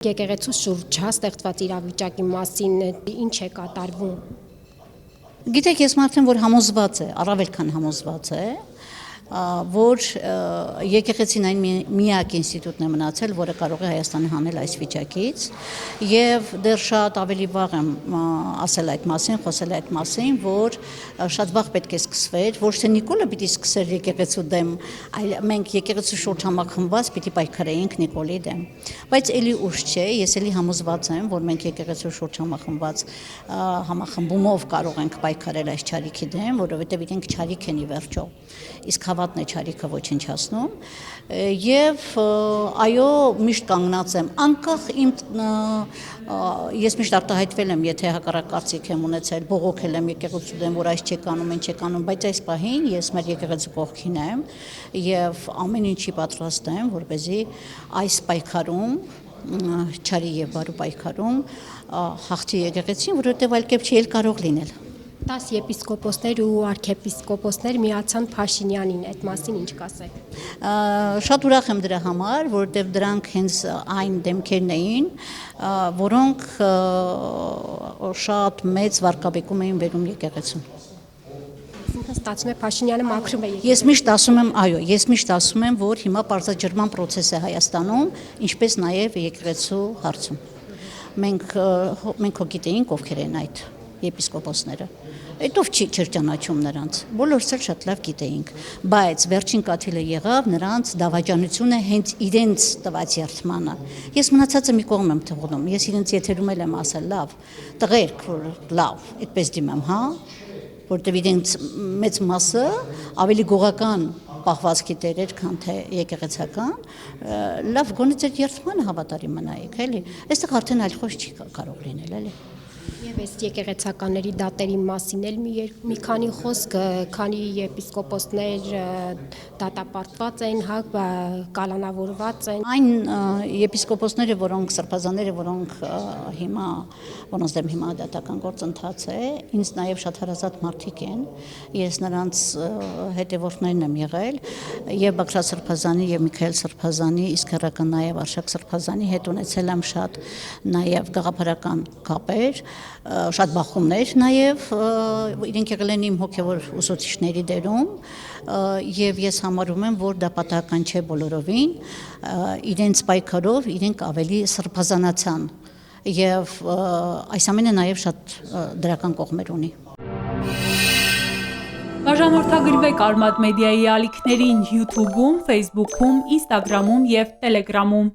Եկեղեցու շուրջ ստեղծված իրավիճակի մասին ինչ է կատարվում։ Գիտեք, ես մարդեմ, որ համոզված է, առավել քան համոզված է, որ եկեղեցին այն միակ ինստիտուտն է մնացել, որը կարող է Հայաստանը հանել այս վիճակից, եւ դեռ շատ ավելի վաղ եմ ասել այդ մասին, խոսել այդ մասին, որ շատ վաղ պետք է սկսվեր, ոչ թե Նիկոլը պիտի սկսեր եկեղեցու դեմ, այլ մենք եկեղեցու շուրջ համախմբված պիտի պայքարեինք Նիկոլի դեմ։ Բայց էլի ուշ չէ, ես էլի համոզված եմ, որ մենք եկեղեցու շուրջ համախմբումով կարող ենք պայքարել այս չարիքի դեմ, որովհետեւ իրենք չարիք են ի վերջո։ Իսկ հավատն է չարիքը ոչնչացնում եւ այո միշտ կանգնած եմ անկախ իմ ես միշտ արտահայտվել եմ եթե հակառակ կարծիք եմ ունեցել բողոքել եմ եկեղեցու դեմ որ այս չեք անում ինչ եք անում բայց այս պահին ես մեր եկեղեցու կողքին եմ եւ ամեն ինչի պատրաստ եմ որպեսզի այս պայքարում չարի եւ բարու պայքարում հաղթի եկեղեցին որովհետեւ այլ կերպ չի կարող լինել 10 եպիսկոպոսներ ու արքեպիսկոպոսներ միացան Փաշինյանին, այդ մասին ինչ կասեք։ Շատ ուրախ եմ դրա համար, որովհետև դրանք հենց այն դեմքերն էին, որոնք շատ մեծ վարկաբեկում էին բերում եկեղեցուն։ Ստացվում է Փաշինյանը մաքրում է Ես միշտ ասում եմ, այո, ես միշտ ասում եմ, որ հիմա պարզաջրման process է Հայաստանում, ինչպես նաև եկեղեցու հարցում։ Մենք գիտեինք ովքեր են այդ եպիսկոպոսները։ Այդով չէր ճանաչում նրանց, բոլորս էլ շատ լավ գիտեինք, բայց վերջին կաթիլը եղավ նրանց դավաճանությունը հենց իրենց տված երթմանը։ Ես մնացածը մի կողմ եմ թողնում, ես իրենց եթերում եմ ասել լավ, տղերք, որ լավ, այդպես դիմեմ, հա, որտեղ իրենց մեծ մասը ավելի գողական պահվածքի տերեր, քան թե եկեղեցական, լավ գոնե ձեր երթմանը հավատարիմ մնայիք, էլի, այստեղ արդեն այլ խոսք չի կարող լինել, էլի։ Եվ այս եկեղեցականների դատերի մասին էլ մի քանի խոսք, քանի եպիսկոպոսներ դատապարտված են, հա, կալանավորված են։ Այն եպիսկոպոսները, որոնք սրբազանները, որոնք հիմա որոնց դեմ հիմա դատական գործընթաց է, ինձ նաև շատ հարազատ մարդիկ են։ Ես նրանց հետևորդներն եմ եղել, եւ Բագրատ Սրբազանի եւ Միքայել Սրբազանի, իսկ հերական նաև Արշակ Սրբազանի հետ ունեցել եմ շատ նաև գաղափարական կապեր շատ բախումներ նաև իրենք եղել են իմ հոգևոր ուսուցիչների դերում եւ ես համարում եմ որ դա պատահական չէ բոլորովին իրենց պայքարով իրենք ավելի սրբազանացան եւ այս ամենը նաև շատ դրական կողմեր ունի Բաժանորդագրվեք Արմատ մեդիայի ալիքներին YouTube-ում, Facebook-ում, Instagram-ում եւ Telegram-ում